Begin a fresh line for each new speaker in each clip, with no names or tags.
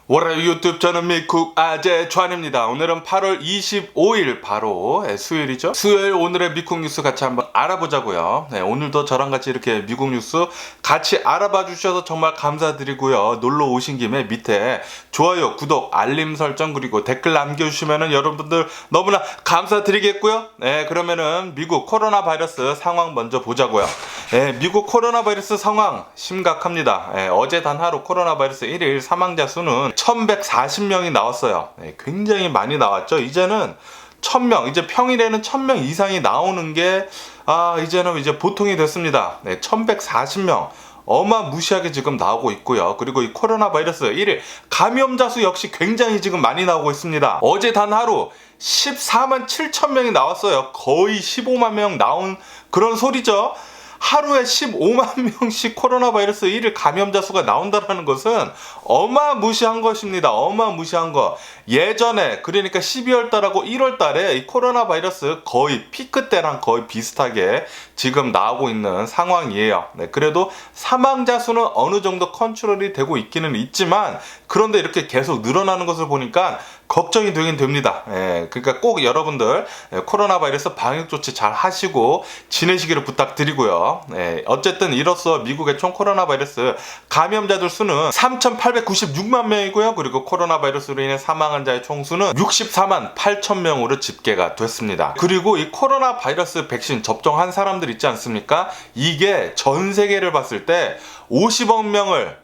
월요일 유튜브 저는 미국 아재 좌입니다. 오늘은 8월 25일 바로 수요일이죠. 수요일 오늘의 미국 뉴스 같이 한번 알아보자고요. 네, 오늘도 저랑 같이 이렇게 미국 뉴스 같이 알아봐 주셔서 정말 감사드리고요. 놀러 오신 김에 밑에 좋아요, 구독, 알림 설정 그리고 댓글 남겨주시면은 여러분들 너무나 감사드리겠고요. 네, 그러면은 미국 코로나 바이러스 상황 먼저 보자고요. 네, 미국 코로나 바이러스 상황 심각합니다. 네, 어제 단 하루 코로나 바이러스 1일 사망자 수는 1140명이 나왔어요. 네, 굉장히 많이 나왔죠. 이제는 1000명, 이제 평일에는 1000명 이상이 나오는 게 이제는 이제 보통이 됐습니다. 네, 1140명. 어마무시하게 지금 나오고 있고요. 그리고 이 코로나 바이러스 1일 감염자 수 역시 굉장히 지금 많이 나오고 있습니다. 어제 단 하루 14만 7천 명이 나왔어요. 거의 15만 명 나온 그런 소리죠. 하루에 15만 명씩 코로나 바이러스 1일 감염자 수가 나온다는 것은 어마무시한 것입니다. 어마무시한 거. 예전에 그러니까 12월 달하고 1월 달에 이 코로나 바이러스 거의 피크 때랑 거의 비슷하게 지금 나오고 있는 상황이에요. 네, 그래도 사망자 수는 어느 정도 컨트롤이 되고 있기는 있지만 그런데 이렇게 계속 늘어나는 것을 보니까 걱정이 되긴 됩니다. 그러니까 꼭 여러분들 코로나 바이러스 방역 조치 잘 하시고 지내시기를 부탁드리고요. 어쨌든 이로써 미국의 총 코로나 바이러스 감염자들 수는 3,896만 명이고요. 그리고 코로나 바이러스로 인해 사망한 자의 총수는 64만 8천 명으로 집계가 됐습니다. 그리고 이 코로나 바이러스 백신 접종한 사람들 있지 않습니까? 이게 전 세계를 봤을 때 50억 명을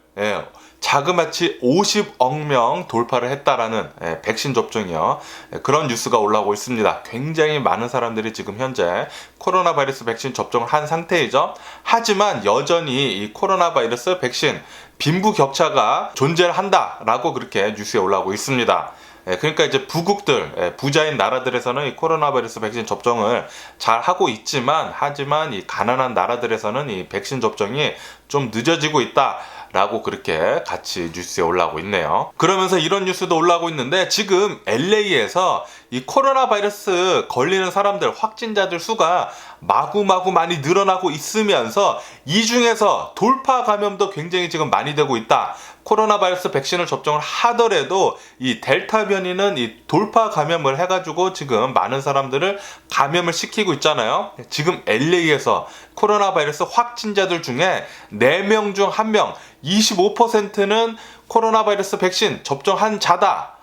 자그마치 50억 명 돌파를 했다라는 백신 접종이요. 그런 뉴스가 올라오고 있습니다. 굉장히 많은 사람들이 지금 현재 코로나 바이러스 백신 접종을 한 상태이죠. 하지만 여전히 이 코로나 바이러스 백신 빈부격차가 존재를 한다라고 그렇게 뉴스에 올라오고 있습니다. 그러니까 이제 부국들, 부자인 나라들에서는 이 코로나 바이러스 백신 접종을 잘 하고 있지만, 하지만 이 가난한 나라들에서는 이 백신 접종이 좀 늦어지고 있다. 라고 그렇게 같이 뉴스에 올라오고 있네요. 그러면서 이런 뉴스도 올라오고 있는데 지금 LA에서 이 코로나 바이러스 걸리는 사람들, 확진자들 수가 마구마구 많이 늘어나고 있으면서 이 중에서 돌파 감염도 굉장히 지금 많이 되고 있다. 코로나 바이러스 백신을 접종을 하더라도 이 델타 변이는 이 돌파 감염을 해가지고 지금 많은 사람들을 감염을 시키고 있잖아요. 지금 LA에서 코로나 바이러스 확진자들 중에 4명 중 1명, 25%는 코로나 바이러스 백신 접종한 자다.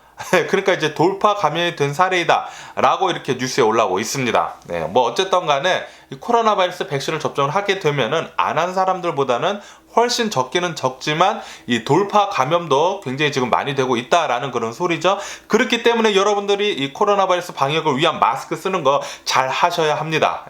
그러니까 이제 돌파 감염이 된 사례이다 라고 이렇게 뉴스에 올라오고 있습니다. 뭐 어쨌든 간에 이 코로나 바이러스 백신을 접종을 하게 되면은 안 한 사람들보다는 훨씬 적기는 적지만 이 돌파 감염도 굉장히 지금 많이 되고 있다라는 그런 소리죠. 그렇기 때문에 여러분들이 이 코로나 바이러스 방역을 위한 마스크 쓰는 거 잘 하셔야 합니다.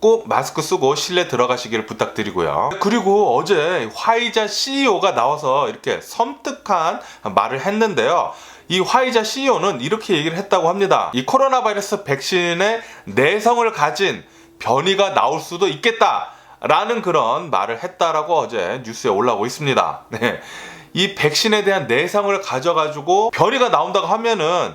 꼭 마스크 쓰고 실내 들어가시기를 부탁드리고요. 그리고 어제 화이자 CEO가 나와서 이렇게 섬뜩한 말을 했는데요. 이 화이자 CEO는 이렇게 얘기를 했다고 합니다. 이 코로나 바이러스 백신의 내성을 가진 변이가 나올 수도 있겠다 라는 그런 말을 했다라고 어제 뉴스에 올라오고 있습니다. 이 백신에 대한 내성을 가져가지고 변이가 나온다고 하면은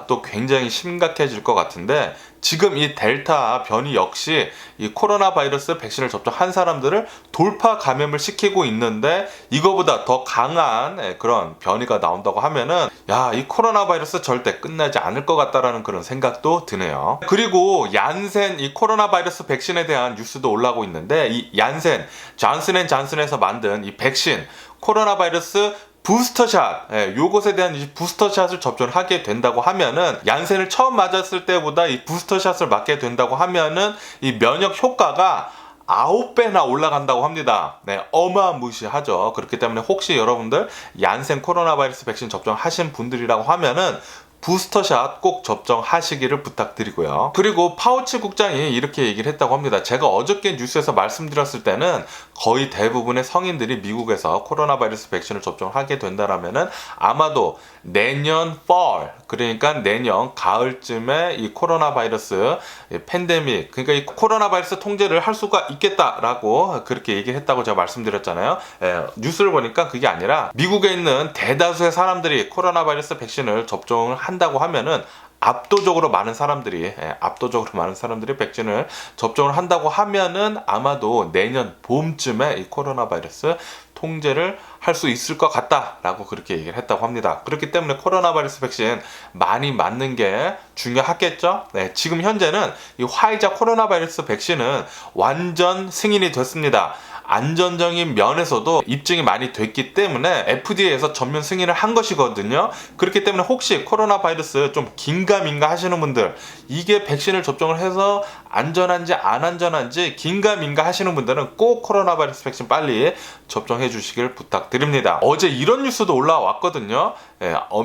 또 굉장히 심각해질 것 같은데 지금 이 델타 변이 역시 이 코로나 바이러스 백신을 접종한 사람들을 돌파 감염을 시키고 있는데 이거보다 더 강한 그런 변이가 나온다고 하면은 이 코로나 바이러스 절대 끝나지 않을 것 같다라는 그런 생각도 드네요. 그리고 얀센 이 코로나 바이러스 백신에 대한 뉴스도 올라오고 있는데 이 얀센 존슨앤존슨에서 만든 이 백신 코로나 바이러스 부스터샷, 요것에 대한 이 부스터샷을 접종을 하게 된다고 하면은 얀센을 처음 맞았을 때보다 이 부스터샷을 맞게 된다고 하면은 이 면역 효과가 9배나 올라간다고 합니다. 어마무시하죠. 그렇기 때문에 혹시 여러분들 얀센 코로나 바이러스 백신 접종하신 분들이라고 하면은 부스터샷 꼭 접종하시기를 부탁드리고요. 그리고 파우치 국장이 이렇게 얘기를 했다고 합니다. 제가 어저께 뉴스에서 말씀드렸을 때는 거의 대부분의 성인들이 미국에서 코로나 바이러스 백신을 접종하게 된다라면은 아마도 내년 fall, 그러니까 내년 가을쯤에 이 코로나 바이러스 팬데믹, 그러니까 이 코로나 바이러스 통제를 할 수가 있겠다라고 그렇게 얘기를 했다고 제가 말씀드렸잖아요. 뉴스를 보니까 그게 아니라 미국에 있는 대다수의 사람들이 코로나 바이러스 백신을 접종을 한다고 하면은 압도적으로 많은 사람들이 백신을 접종을 한다고 하면은 아마도 내년 봄쯤에 이 코로나 바이러스 통제를 할 수 있을 것 같다라고 그렇게 얘기를 했다고 합니다. 그렇기 때문에 코로나 바이러스 백신 많이 맞는 게 중요하겠죠. 네, 지금 현재는 이 화이자 코로나 바이러스 백신은 완전 승인이 됐습니다. 안전적인 면에서도 입증이 많이 됐기 때문에 FDA에서 전면 승인을 한 것이거든요. 그렇기 때문에 혹시 코로나 바이러스 좀 긴가민가 하시는 분들, 이게 백신을 접종을 해서 안전한지 안 안전한지 긴가민가 하시는 분들은 꼭 코로나 바이러스 백신 빨리 접종해 주시길 부탁드립니다. 어제 이런 뉴스도 올라왔거든요.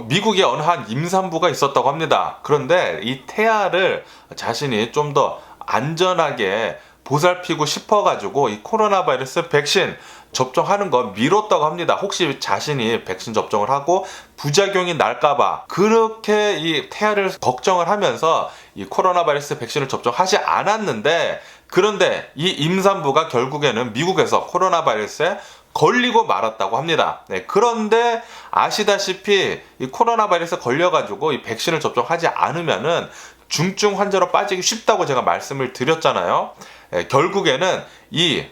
미국의 어느 한 임산부가 있었다고 합니다. 그런데 이 태아를 자신이 좀 더 안전하게 보살피고 싶어가지고 이 코로나 바이러스 백신 접종하는 거 미뤘다고 합니다. 혹시 자신이 백신 접종을 하고 부작용이 날까봐 그렇게 이 태아를 걱정을 하면서 이 코로나 바이러스 백신을 접종하지 않았는데, 그런데 이 임산부가 결국에는 미국에서 코로나 바이러스에 걸리고 말았다고 합니다. 네, 그런데 아시다시피 이 코로나 바이러스에 걸려가지고 이 백신을 접종하지 않으면은 중증 환자로 빠지기 쉽다고 제가 말씀을 드렸잖아요. 결국에는 이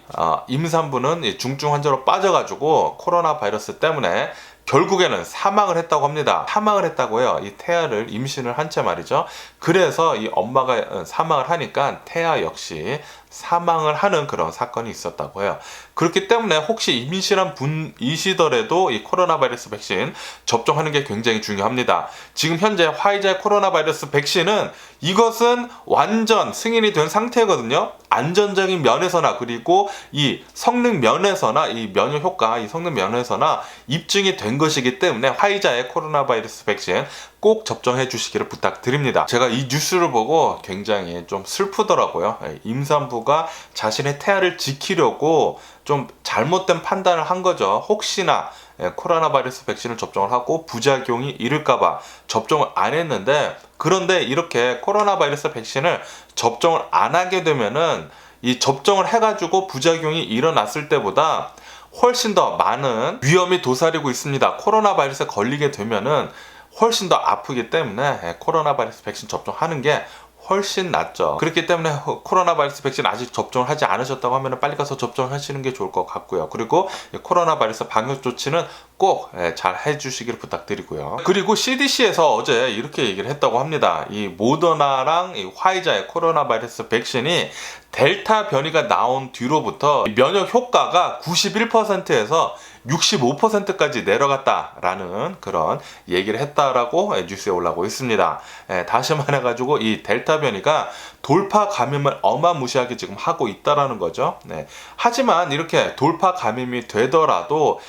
임산부는 이 중증 환자로 빠져가지고 코로나 바이러스 때문에 결국에는 사망을 했다고 합니다. 사망을 했다고 해요. 이 태아를 임신을 한 채 말이죠. 그래서 이 엄마가 사망을 하니까 태아 역시 사망을 하는 그런 사건이 있었다고 해요. 그렇기 때문에 혹시 임신한 분이시더라도 이 코로나 바이러스 백신 접종하는 게 굉장히 중요합니다. 지금 현재 화이자의 코로나 바이러스 백신은 이것은 완전 승인이 된 상태거든요. 안전적인 면에서나 그리고 이 성능 면에서나 이 면역 효과, 이 성능 면에서나 입증이 된 것이기 때문에 화이자의 코로나 바이러스 백신 꼭 접종해 주시기를 부탁드립니다. 제가 이 뉴스를 보고 굉장히 좀 슬프더라고요. 임산부가 자신의 태아를 지키려고 좀 잘못된 판단을 한 거죠. 혹시나 코로나 바이러스 백신을 접종을 하고 부작용이 이를까봐 접종을 안 했는데, 그런데 이렇게 코로나 바이러스 백신을 접종을 안 하게 되면은 이 접종을 해가지고 부작용이 일어났을 때보다 훨씬 더 많은 위험이 도사리고 있습니다. 코로나 바이러스에 걸리게 되면은 훨씬 더 아프기 때문에 코로나 바이러스 백신 접종하는 게 훨씬 낫죠. 그렇기 때문에 코로나 바이러스 백신 아직 접종을 하지 않으셨다고 하면 빨리 가서 접종하시는 게 좋을 것 같고요. 그리고 코로나 바이러스 방역 조치는 꼭 잘 해주시길 부탁드리고요. 그리고 CDC에서 어제 이렇게 얘기를 했다고 합니다. 이 모더나랑 이 화이자의 코로나 바이러스 백신이 델타 변이가 나온 뒤로부터 면역 효과가 91%에서 65%까지 내려갔다라는 그런 얘기를 했다라고 뉴스에 올라오고 있습니다. 다시 말해가지고 이 델타 변이가 돌파 감염을 어마무시하게 지금 하고 있다라는 거죠. 하지만 이렇게 돌파 감염이 되더라도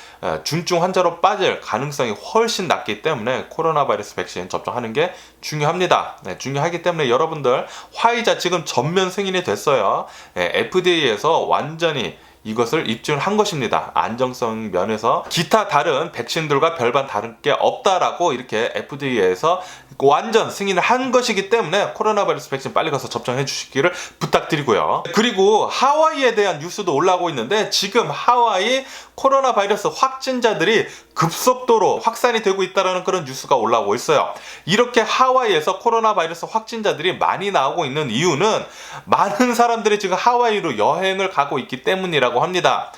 중증 환자로 빠질 가능성이 훨씬 낮기 때문에 코로나 바이러스 백신 접종하는 게 중요합니다. 중요하기 때문에 여러분들 화이자 지금 전면 승인이 됐어요. FDA에서 완전히 이것을 입증을 한 것입니다. 안정성 면에서 기타 다른 백신들과 별반 다른 게 없다라고 이렇게 FDA에서 완전 승인을 한 것이기 때문에 코로나 바이러스 백신 빨리 가서 접종해 주시기를 부탁드리고요. 그리고 하와이에 대한 뉴스도 올라오고 있는데, 지금 하와이 코로나 바이러스 확진자들이 급속도로 확산이 되고 있다는 그런 뉴스가 올라오고 있어요. 이렇게 하와이에서 코로나 바이러스 확진자들이 많이 나오고 있는 이유는 많은 사람들이 지금 하와이로 여행을 가고 있기 때문이라고 합니다.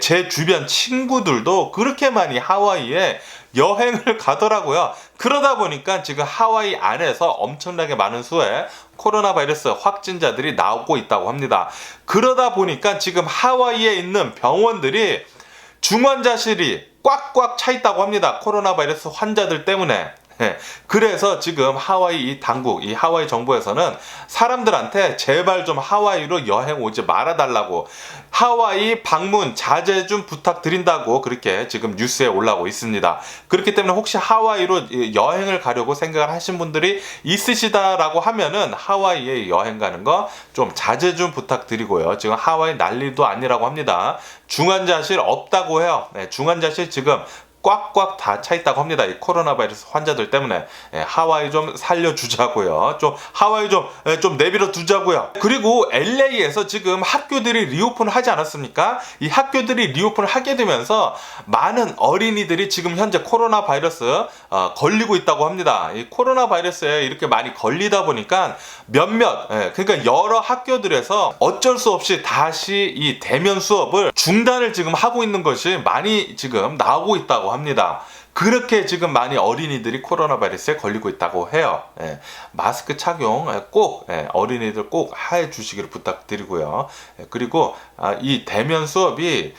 제 주변 친구들도 그렇게 많이 하와이에 여행을 가더라고요. 그러다 보니까 지금 하와이 안에서 엄청나게 많은 수의 코로나 바이러스 확진자들이 나오고 있다고 합니다. 그러다 보니까 지금 하와이에 있는 병원들이 중환자실이 꽉꽉 차 있다고 합니다. 코로나 바이러스 환자들 때문에. 그래서 지금 하와이 당국, 이 하와이 정부에서는 사람들한테 제발 좀 하와이로 여행 오지 말아달라고, 하와이 방문 자제 좀 부탁드린다고 그렇게 지금 뉴스에 올라오고 있습니다. 그렇기 때문에 혹시 하와이로 여행을 가려고 생각을 하신 분들이 있으시다라고 하면은 하와이에 여행 가는 거 좀 자제 좀 부탁드리고요. 지금 하와이 난리도 아니라고 합니다. 중환자실 없다고 해요. 중환자실 지금 꽉꽉 다 차 있다고 합니다. 이 코로나 바이러스 환자들 때문에. 하와이 좀 살려주자고요. 좀 하와이 좀 내버려 두자고요. 그리고 LA에서 지금 학교들이 리오픈을 하지 않았습니까? 이 학교들이 리오픈을 하게 되면서 많은 어린이들이 지금 현재 코로나 바이러스 걸리고 있다고 합니다. 이 코로나 바이러스에 이렇게 많이 걸리다 보니까 그러니까 여러 학교들에서 어쩔 수 없이 다시 이 대면 수업을 중단을 지금 하고 있는 것이 많이 지금 나오고 있다고 합니다. 그렇게 지금 많이 어린이들이 코로나 바이러스에 걸리고 있다고 해요. 마스크 착용 꼭 어린이들 꼭 해 주시기를 부탁드리고요. 그리고 이 대면 수업이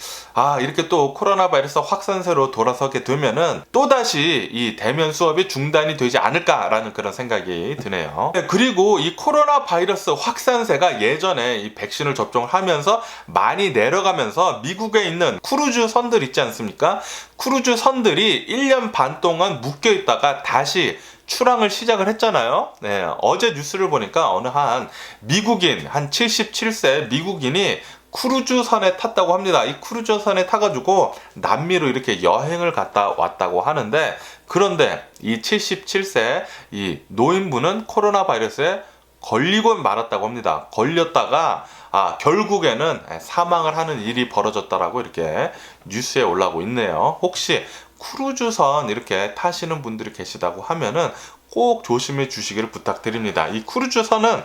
이렇게 또 코로나 바이러스 확산세로 돌아서게 되면은 또다시 이 대면 수업이 중단이 되지 않을까라는 그런 생각이 드네요. 그리고 이 코로나 바이러스 확산세가 예전에 이 백신을 접종을 하면서 많이 내려가면서 미국에 있는 크루즈 선들 있지 않습니까? 크루즈 선들이 1년 반 동안 묶여 있다가 다시 출항을 시작을 했잖아요. 어제 뉴스를 보니까 어느 한 미국인, 한 77세 미국인이 크루즈선에 탔다고 합니다. 이 크루즈선에 타가지고 남미로 이렇게 여행을 갔다 왔다고 하는데, 그런데 이 77세 이 노인분은 코로나 바이러스에 걸리고 말았다고 합니다. 걸렸다가 결국에는 사망을 하는 일이 벌어졌다라고 이렇게 뉴스에 올라오고 있네요. 혹시 크루즈선 이렇게 타시는 분들이 계시다고 하면은 꼭 조심해 주시기를 부탁드립니다. 이 크루즈선은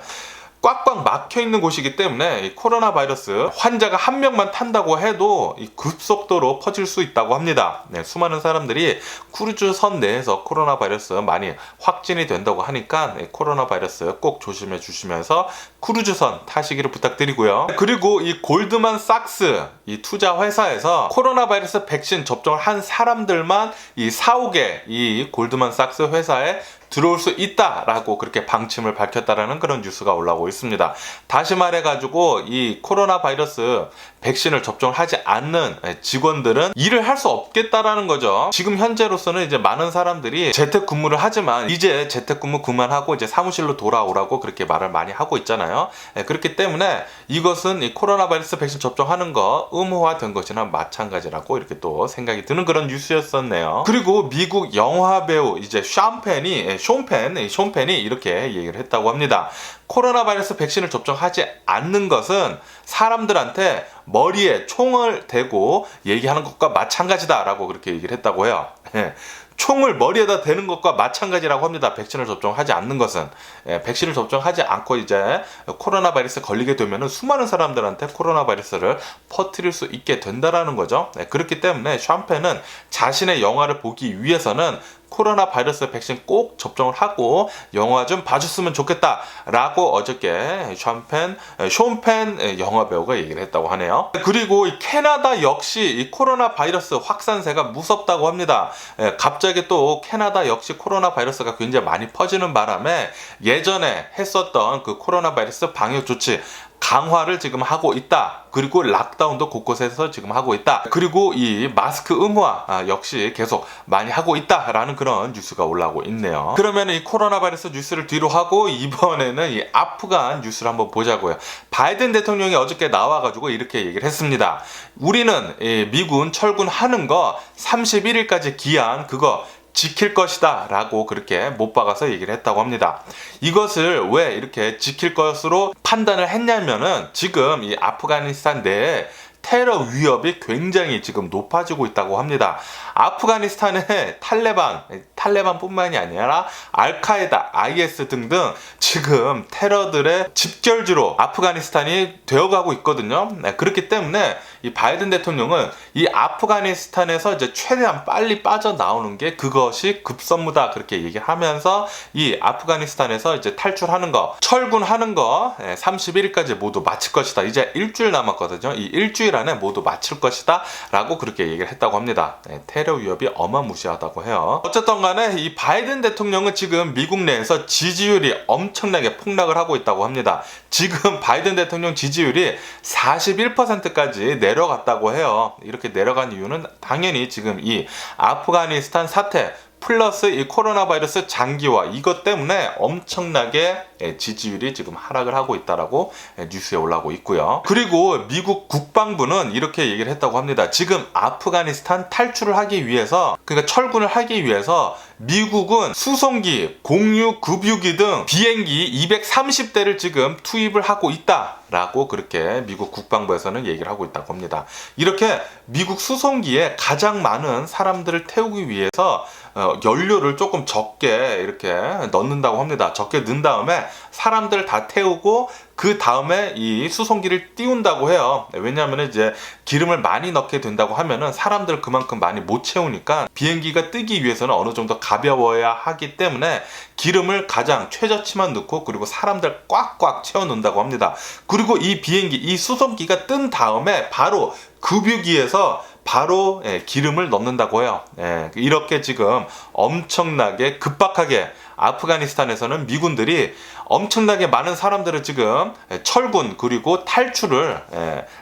꽉꽉 막혀 있는 곳이기 때문에 이 코로나 바이러스 환자가 한 명만 탄다고 해도 이 급속도로 퍼질 수 있다고 합니다. 수많은 사람들이 크루즈선 내에서 코로나 바이러스 많이 확진이 된다고 하니까 코로나 바이러스 꼭 조심해 주시면서 크루즈선 타시기를 부탁드리고요. 그리고 이 골드만삭스 이 투자 회사에서 코로나 바이러스 백신 접종을 한 사람들만 이 사옥에 이 골드만삭스 회사에 들어올 수 있다라고 그렇게 방침을 밝혔다라는 그런 뉴스가 올라오고 있습니다. 다시 말해가지고 이 코로나 바이러스 백신을 접종을 하지 않는 직원들은 일을 할 수 없겠다라는 거죠. 지금 현재로서는 이제 많은 사람들이 재택근무를 하지만 이제 재택근무 그만하고 이제 사무실로 돌아오라고 그렇게 말을 많이 하고 있잖아요. 그렇기 때문에 이것은 이 코로나 바이러스 백신 접종하는 거 의무화된 것이나 마찬가지라고 이렇게 또 생각이 드는 그런 뉴스였었네요. 그리고 미국 영화 배우 이제 숀펜이 이렇게 얘기를 했다고 합니다. 코로나 바이러스 백신을 접종하지 않는 것은 사람들한테 머리에 총을 대고 얘기하는 것과 마찬가지다라고 그렇게 얘기를 했다고 해요. 총을 머리에다 대는 것과 마찬가지라고 합니다. 백신을 접종하지 않는 것은. 백신을 접종하지 않고 이제 코로나 바이러스에 걸리게 되면은 수많은 사람들한테 코로나 바이러스를 퍼뜨릴 수 있게 된다라는 거죠. 그렇기 때문에 숀펜은 자신의 영화를 보기 위해서는 코로나 바이러스 백신 꼭 접종을 하고 영화 좀 봐줬으면 좋겠다라고 어저께 숀펜 영화 배우가 얘기를 했다고 하네요. 그리고 이 캐나다 역시 이 코로나 바이러스 확산세가 무섭다고 합니다. 갑자기 또 캐나다 역시 코로나 바이러스가 굉장히 많이 퍼지는 바람에 예전에 했었던 그 코로나 바이러스 방역 조치 강화를 지금 하고 있다. 그리고 락다운도 곳곳에서 지금 하고 있다. 그리고 이 마스크 의무화 역시 계속 많이 하고 있다라는 그런 뉴스가 올라오고 있네요. 그러면 이 코로나 바이러스 뉴스를 뒤로 하고 이번에는 이 아프간 뉴스를 한번 보자고요. 바이든 대통령이 어저께 나와가지고 이렇게 얘기를 했습니다. 우리는 미군 철군하는 거 31일까지 기한 그거 지킬 것이다 라고 그렇게 못 박아서 얘기를 했다고 합니다. 이것을 왜 이렇게 지킬 것으로 판단을 했냐면은 지금 이 아프가니스탄 내에 테러 위협이 굉장히 지금 높아지고 있다고 합니다. 아프가니스탄의 탈레반뿐만이 아니라 알카에다, IS 등등 지금 테러들의 집결지로 아프가니스탄이 되어가고 있거든요. 그렇기 때문에 이 바이든 대통령은 이 아프가니스탄에서 이제 최대한 빨리 빠져나오는 게 그것이 급선무다 그렇게 얘기하면서 이 아프가니스탄에서 이제 탈출하는 거, 철군하는 거 31일까지 모두 마칠 것이다. 이제 일주일 남았거든요. 이 일주일 안에 모두 마칠 것이다 라고 그렇게 얘기를 했다고 합니다. 테러 위협이 어마무시하다고 해요. 어쨌든 간에 이 바이든 대통령은 지금 미국 내에서 지지율이 엄청나게 폭락을 하고 있다고 합니다. 지금 바이든 대통령 지지율이 41%까지 내려갔다고 해요. 이렇게 내려간 이유는 당연히 지금 이 아프가니스탄 사태 플러스 이 코로나 바이러스 장기화 이것 때문에 엄청나게 지지율이 지금 하락을 하고 있다라고 뉴스에 올라오고 있고요. 그리고 미국 국방부는 이렇게 얘기를 했다고 합니다. 지금 아프가니스탄 탈출을 하기 위해서, 그러니까 철군을 하기 위해서 미국은 수송기, 공유, 급유기 등 비행기 230대를 지금 투입을 하고 있다라고 그렇게 미국 국방부에서는 얘기를 하고 있다고 합니다. 이렇게 미국 수송기에 가장 많은 사람들을 태우기 위해서 연료를 조금 적게 이렇게 넣는다고 합니다. 적게 넣은 다음에 사람들 다 태우고 그 다음에 이 수송기를 띄운다고 해요. 왜냐하면 이제 기름을 많이 넣게 된다고 하면은 사람들 그만큼 많이 못 채우니까 비행기가 뜨기 위해서는 어느 정도 가벼워야 하기 때문에 기름을 가장 최저치만 넣고 그리고 사람들 꽉꽉 채워 넣는다고 합니다. 그리고 이 비행기, 이 수송기가 뜬 다음에 바로 급유기에서 바로 기름을 넣는다고 해요. 이렇게 지금 엄청나게 급박하게 아프가니스탄에서는 미군들이 엄청나게 많은 사람들을 지금 철군 그리고 탈출을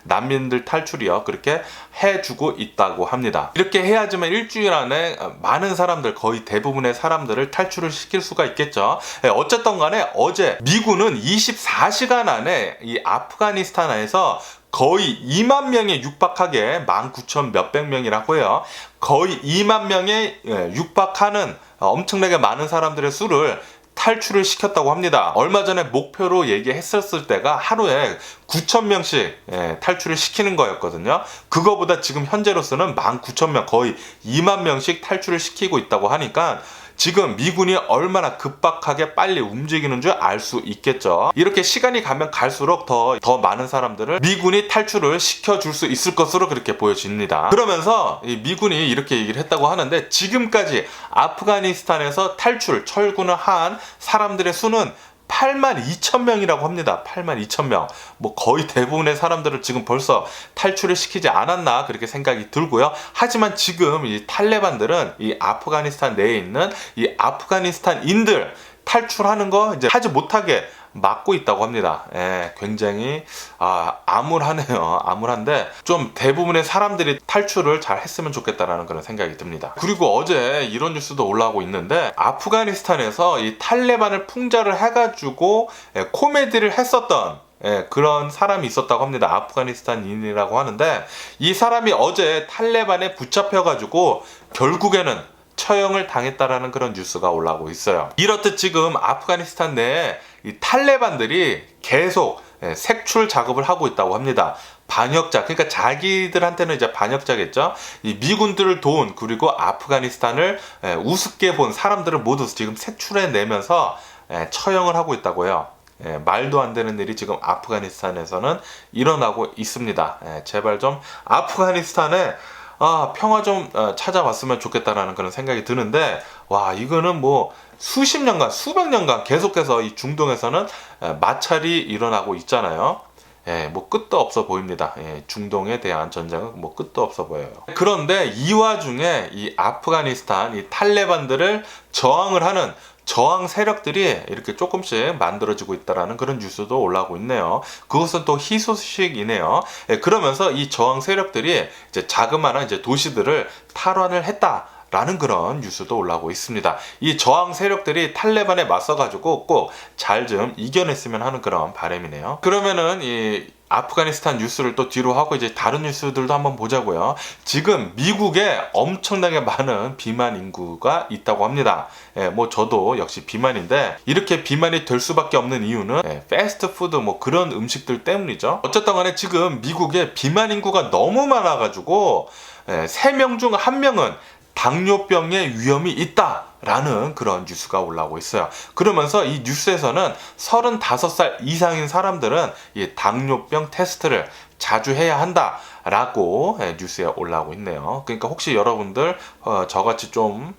난민들 탈출이요 그렇게 해주고 있다고 합니다. 이렇게 해야지만 일주일 안에 많은 사람들, 거의 대부분의 사람들을 탈출을 시킬 수가 있겠죠. 어쨌든 간에 어제 미군은 24시간 안에 이 아프가니스탄에서 거의 2만 명에 육박하게 19,000 몇백 명이라고 해요. 거의 2만 명에 육박하는 엄청나게 많은 사람들의 수를 탈출을 시켰다고 합니다. 얼마 전에 목표로 얘기했었을 때가 하루에 9,000명씩 탈출을 시키는 거였거든요. 그거보다 지금 현재로서는 19,000명, 거의 2만 명씩 탈출을 시키고 있다고 하니까 지금 미군이 얼마나 급박하게 빨리 움직이는 줄 알 수 있겠죠. 이렇게 시간이 가면 갈수록 더 많은 사람들을 미군이 탈출을 시켜줄 수 있을 것으로 그렇게 보여집니다. 그러면서 이 미군이 이렇게 얘기를 했다고 하는데 지금까지 아프가니스탄에서 철군을 한 사람들의 수는 82,000명이라고 합니다. 82,000명. 뭐 거의 대부분의 사람들을 지금 벌써 탈출을 시키지 않았나 그렇게 생각이 들고요. 하지만 지금 이 탈레반들은 이 아프가니스탄 내에 있는 이 아프가니스탄인들 탈출하는 거 이제 하지 못하게 막고 있다고 합니다. 굉장히 암울하네요. 암울한데 좀 대부분의 사람들이 탈출을 잘 했으면 좋겠다라는 그런 생각이 듭니다. 그리고 어제 이런 뉴스도 올라오고 있는데 아프가니스탄에서 이 탈레반을 풍자를 해가지고 코미디를 했었던 그런 사람이 있었다고 합니다. 아프가니스탄인이라고 하는데 이 사람이 어제 탈레반에 붙잡혀가지고 결국에는 처형을 당했다라는 그런 뉴스가 올라오고 있어요. 이렇듯 지금 아프가니스탄 내에 이 탈레반들이 계속 색출 작업을 하고 있다고 합니다. 반역자, 그러니까 자기들한테는 이제 반역자겠죠. 이 미군들을 도운 그리고 아프가니스탄을 우습게 본 사람들을 모두 지금 색출해내면서 처형을 하고 있다고 해요. 말도 안 되는 일이 지금 아프가니스탄에서는 일어나고 있습니다. 제발 좀 아프가니스탄에 평화 좀 찾아왔으면 좋겠다라는 그런 생각이 드는데, 와, 이거는 뭐 수십 년간, 수백 년간 계속해서 이 중동에서는 마찰이 일어나고 있잖아요. 뭐 끝도 없어 보입니다. 중동에 대한 전쟁은 뭐 끝도 없어 보여요. 그런데 이 와중에 이 아프가니스탄, 이 탈레반들을 저항을 하는 저항 세력들이 이렇게 조금씩 만들어지고 있다라는 그런 뉴스도 올라오고 있네요. 그것은 또 희소식이네요. 그러면서 이 저항 세력들이 이제 자그마한 이제 도시들을 탈환을 했다. 라는 그런 뉴스도 올라오고 있습니다. 이 저항 세력들이 탈레반에 맞서가지고 꼭 잘 좀 이겨냈으면 하는 그런 바람이네요. 그러면은 이 아프가니스탄 뉴스를 또 뒤로 하고 이제 다른 뉴스들도 한번 보자고요. 지금 미국에 엄청나게 많은 비만 인구가 있다고 합니다. 뭐 저도 역시 비만인데 이렇게 비만이 될 수밖에 없는 이유는 패스트푸드 뭐 그런 음식들 때문이죠. 어쨌든 간에 지금 미국에 비만 인구가 너무 많아가지고 3명 중 1명은 당뇨병의 위험이 있다라는 그런 뉴스가 올라오고 있어요. 그러면서 이 뉴스에서는 35살 이상인 사람들은 이 당뇨병 테스트를 자주 해야 한다라고 뉴스에 올라오고 있네요. 그러니까 혹시 여러분들 저같이 좀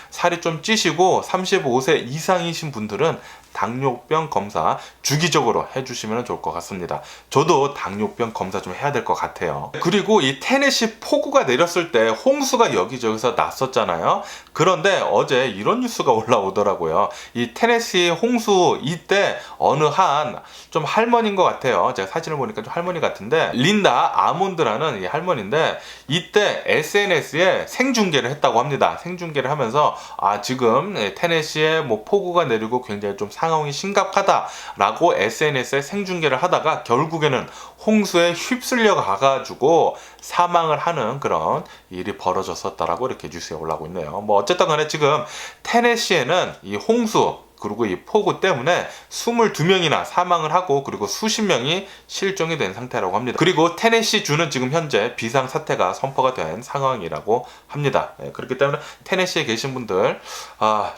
살이 좀 찌시고 35세 이상이신 분들은 당뇨병 검사 주기적으로 해주시면 좋을 것 같습니다. 저도 당뇨병 검사 좀 해야 될 것 같아요. 그리고 이 테네시 폭우가 내렸을 때 홍수가 여기저기서 났었잖아요. 그런데 어제 이런 뉴스가 올라오더라고요. 이 테네시 홍수 이때 어느 한 좀 할머니인 것 같아요. 제가 사진을 보니까 좀 할머니 같은데 린다 아몬드 하는 이 할머니인데, 이때 SNS에 생중계를 했다고 합니다. 생중계를 하면서 지금 테네시에 뭐 폭우가 내리고 굉장히 좀 상황이 심각하다라고 SNS에 생중계를 하다가 결국에는 홍수에 휩쓸려 가가지고 사망을 하는 그런 일이 벌어졌었다라고 이렇게 뉴스에 올라오고 있네요. 뭐 어쨌든 간에 지금 테네시에는 이 홍수 그리고 이 폭우 때문에 22명이나 사망을 하고, 그리고 수십 명이 실종이 된 상태라고 합니다. 그리고 테네시 주는 지금 현재 비상사태가 선포가 된 상황이라고 합니다. 그렇기 때문에 테네시에 계신 분들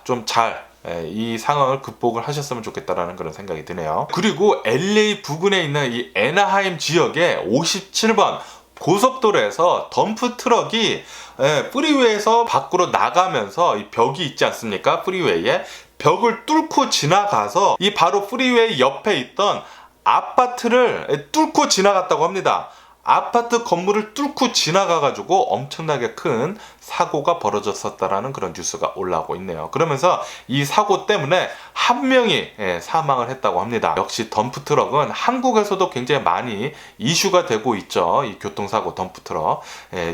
좀 잘 이 상황을 극복을 하셨으면 좋겠다라는 그런 생각이 드네요. 그리고 LA 부근에 있는 이 애나하임 지역의 57번 고속도로에서 덤프 트럭이 프리웨이에서 밖으로 나가면서 이 벽이 있지 않습니까? 프리웨이에 벽을 뚫고 지나가서 이 바로 프리웨이 옆에 있던 아파트를 뚫고 지나갔다고 합니다. 아파트 건물을 뚫고 지나가가지고 엄청나게 큰 사고가 벌어졌었다라는 그런 뉴스가 올라오고 있네요. 그러면서 이 사고 때문에 한 명이 사망을 했다고 합니다. 역시 덤프트럭은 한국에서도 굉장히 많이 이슈가 되고 있죠. 이 교통사고 덤프트럭.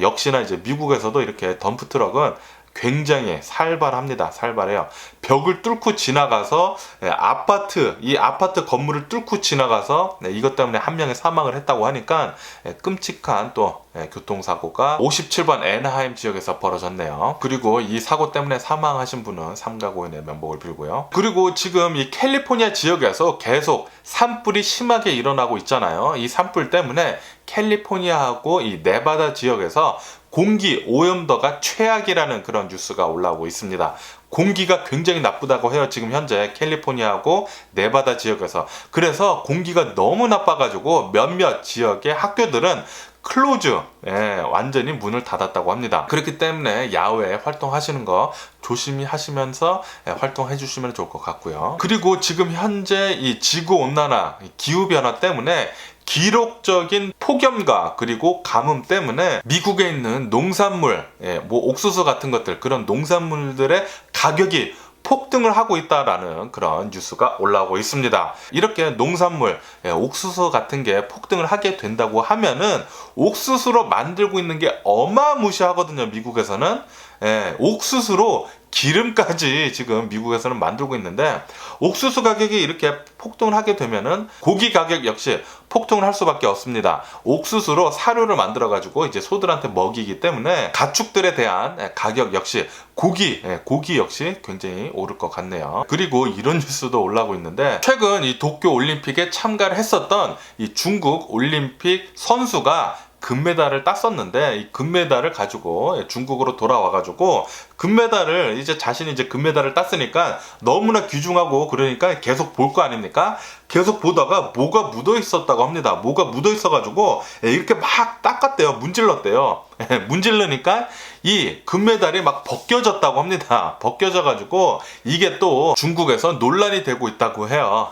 역시나 이제 미국에서도 이렇게 덤프트럭은 굉장히 살벌합니다. 살벌해요. 벽을 뚫고 지나가서 이 아파트 건물을 뚫고 지나가서 이것 때문에 한 명이 사망을 했다고 하니까 끔찍한 또 교통사고가 57번 애나하임 지역에서 벌어졌네요. 그리고 이 사고 때문에 사망하신 분은 삼가 고인의 면목을 빌고요. 그리고 지금 이 캘리포니아 지역에서 계속 산불이 심하게 일어나고 있잖아요. 이 산불 때문에 캘리포니아하고 이 네바다 지역에서 공기 오염도가 최악이라는 그런 뉴스가 올라오고 있습니다. 공기가 굉장히 나쁘다고 해요. 지금 현재 캘리포니아하고 네바다 지역에서. 그래서 공기가 너무 나빠가지고 몇몇 지역의 학교들은 클로즈, 완전히 문을 닫았다고 합니다. 그렇기 때문에 야외에 활동하시는 거 조심히 하시면서 활동해 주시면 좋을 것 같고요. 그리고 지금 현재 이 지구온난화, 기후변화 때문에 기록적인 폭염과 그리고 가뭄 때문에 미국에 있는 농산물, 뭐 옥수수 같은 것들, 그런 농산물들의 가격이 폭등을 하고 있다라는 그런 뉴스가 올라오고 있습니다. 이렇게 농산물, 옥수수 같은 게 폭등을 하게 된다고 하면은 옥수수로 만들고 있는 게 어마무시하거든요. 미국에서는 옥수수로 기름까지 지금 미국에서는 만들고 있는데, 옥수수 가격이 이렇게 폭등을 하게 되면은 고기 가격 역시 폭등을 할 수밖에 없습니다. 옥수수로 사료를 만들어 가지고 이제 소들한테 먹이기 때문에 가축들에 대한 가격 역시 고기 역시 굉장히 오를 것 같네요. 그리고 이런 뉴스도 올라오고 있는데, 최근 이 도쿄 올림픽에 참가를 했었던 이 중국 올림픽 선수가 금메달을 땄었는데, 이 금메달을 가지고 중국으로 돌아와가지고 금메달을 이제 자신이 이제 금메달을 땄으니까 너무나 귀중하고 그러니까 계속 볼 거 아닙니까? 계속 보다가 뭐가 묻어 있었다고 합니다. 뭐가 묻어 있어가지고 이렇게 막 닦았대요. 문질렀대요. 문질르니까 이 금메달이 막 벗겨졌다고 합니다. 벗겨져가지고 이게 또 중국에서 논란이 되고 있다고 해요.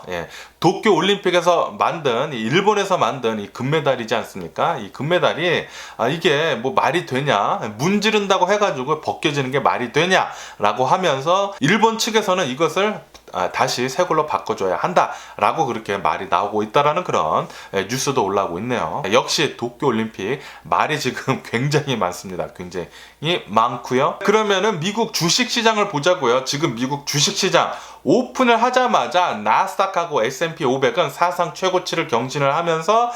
도쿄 올림픽에서 만든, 일본에서 만든 이 금메달이지 않습니까? 이 금메달이 이게 뭐 말이 되냐, 문지른다고 해가지고 벗겨지는 게 말이 되냐라고 하면서 일본 측에서는 이것을 다시 새 걸로 바꿔줘야 한다라고 그렇게 말이 나오고 있다라는 그런 뉴스도 올라오고 있네요. 역시 도쿄올림픽 말이 지금 굉장히 많습니다. 굉장히 많고요. 그러면은 미국 주식시장을 보자고요. 지금 미국 주식시장 오픈을 하자마자 나스닥하고 S&P 500은 사상 최고치를 경신을 하면서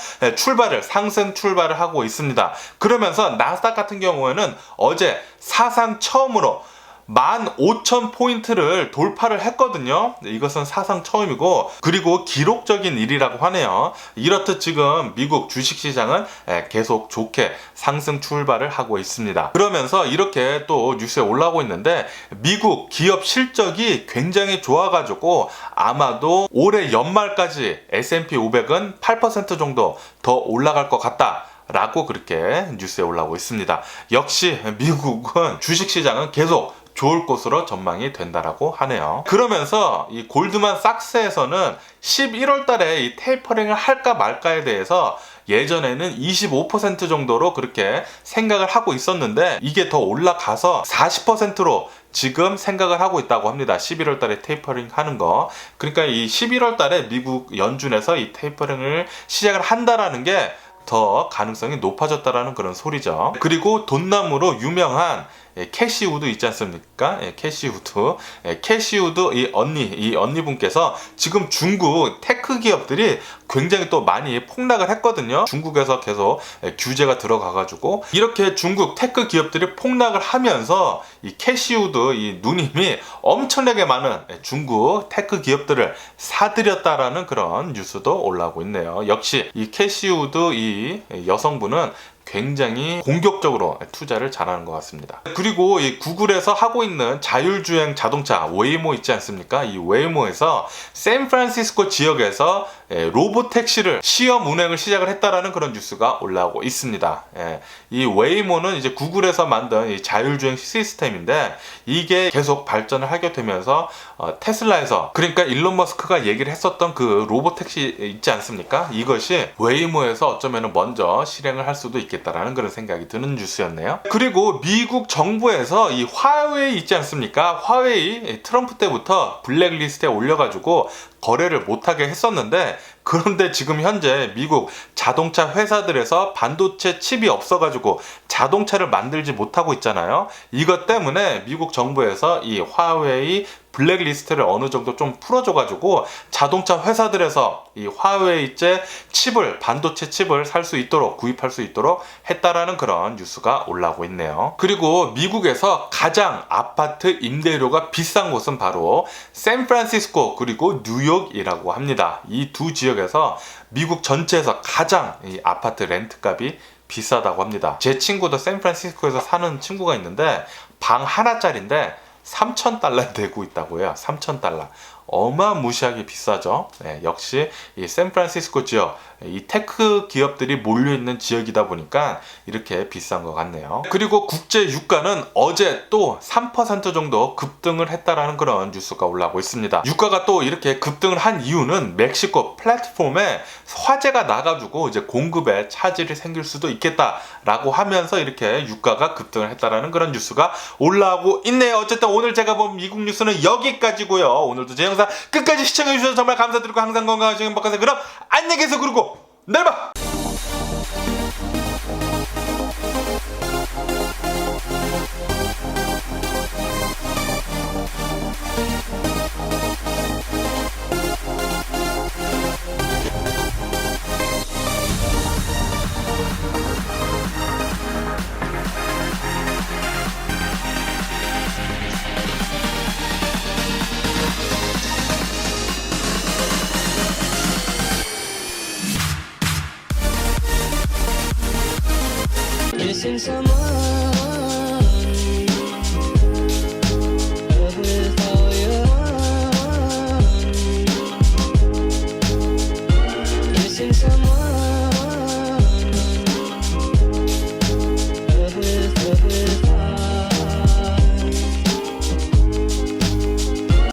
상승 출발을 하고 있습니다. 그러면서 나스닥 같은 경우에는 어제 사상 처음으로 15,000포인트를 돌파를 했거든요. 이것은 사상 처음이고, 그리고 기록적인 일이라고 하네요. 이렇듯 지금 미국 주식시장은 계속 좋게 상승 출발을 하고 있습니다. 그러면서 이렇게 또 뉴스에 올라오고 있는데, 미국 기업 실적이 굉장히 좋아가지고 아마도 올해 연말까지 S&P 500은 8% 정도 더 올라갈 것 같다 라고 그렇게 뉴스에 올라오고 있습니다. 역시 미국은 주식시장은 계속 좋을 것으로 전망이 된다라고 하네요. 그러면서 이 골드만삭스에서는 11월 달에 이 테이퍼링을 할까 말까에 대해서 예전에는 25% 정도로 그렇게 생각을 하고 있었는데, 이게 더 올라가서 40%로 지금 생각을 하고 있다고 합니다. 11월 달에 테이퍼링 하는 거. 그러니까 이 11월 달에 미국 연준에서 이 테이퍼링을 시작을 한다라는 게 더 가능성이 높아졌다라는 그런 소리죠. 그리고 돈나무로 유명한 캐시우드 있지 않습니까? 캐시우드. 캐시우드 이 언니분께서 지금 중국 테크 기업들이 굉장히 또 많이 폭락을 했거든요. 중국에서 계속 규제가 들어가가지고 이렇게 중국 테크 기업들이 폭락을 하면서 이 캐시우드 이 누님이 엄청나게 많은 중국 테크 기업들을 사들였다라는 그런 뉴스도 올라오고 있네요. 역시 이 캐시우드 이 여성분은 굉장히 공격적으로 투자를 잘하는 것 같습니다. 그리고 이 구글에서 하고 있는 자율주행 자동차 웨이모 있지 않습니까? 이 웨이모에서 샌프란시스코 지역에서 로봇 택시를 시험 운행을 시작을 했다라는 그런 뉴스가 올라오고 있습니다. 이 웨이모는 이제 구글에서 만든 이 자율주행 시스템인데 이게 계속 발전을 하게 되면서 테슬라에서 그러니까 일론 머스크가 얘기를 했었던 그 로봇 택시 있지 않습니까? 이것이 웨이모에서 어쩌면 먼저 실행을 할 수도 있겠다라는 그런 생각이 드는 뉴스였네요. 그리고 미국 정부에서 이 화웨이 있지 않습니까? 화웨이 트럼프 때부터 블랙리스트에 올려가지고 거래를 못하게 했었는데 그런데 지금 현재 미국 자동차 회사들에서 반도체 칩이 없어가지고 자동차를 만들지 못하고 있잖아요. 이것 때문에 미국 정부에서 이 화웨이 블랙리스트를 어느 정도 좀 풀어줘가지고 자동차 회사들에서 이 화웨이제 칩을 반도체 칩을 살 수 있도록 구입할 수 있도록 했다라는 그런 뉴스가 올라오고 있네요. 그리고 미국에서 가장 아파트 임대료가 비싼 곳은 바로 샌프란시스코 그리고 뉴욕이라고 합니다. 이 두 지역에서 미국 전체에서 가장 이 아파트 렌트 값이 비싸다고 합니다. 제 친구도 샌프란시스코에서 사는 친구가 있는데 방 하나짜리인데 $3,000 내고 있다고 해요. $3,000. 어마무시하게 비싸죠. 역시 이 샌프란시스코 지역 이 테크 기업들이 몰려있는 지역이다 보니까 이렇게 비싼 것 같네요. 그리고 국제 유가는 어제 또 3% 정도 급등을 했다라는 그런 뉴스가 올라오고 있습니다. 유가가 또 이렇게 급등을 한 이유는 멕시코 플랫폼에 화재가 나가지고 이제 공급에 차질이 생길 수도 있겠다라고 하면서 이렇게 유가가 급등을 했다라는 그런 뉴스가 올라오고 있네요. 어쨌든 오늘 제가 본 미국 뉴스는 여기까지고요. 오늘도 제 영상 끝까지 시청해주셔서 정말 감사드리고 항상 건강하시고 행복하세요. 그럼 안녕히 계세요. 그리고 내일 봐!
Missing someone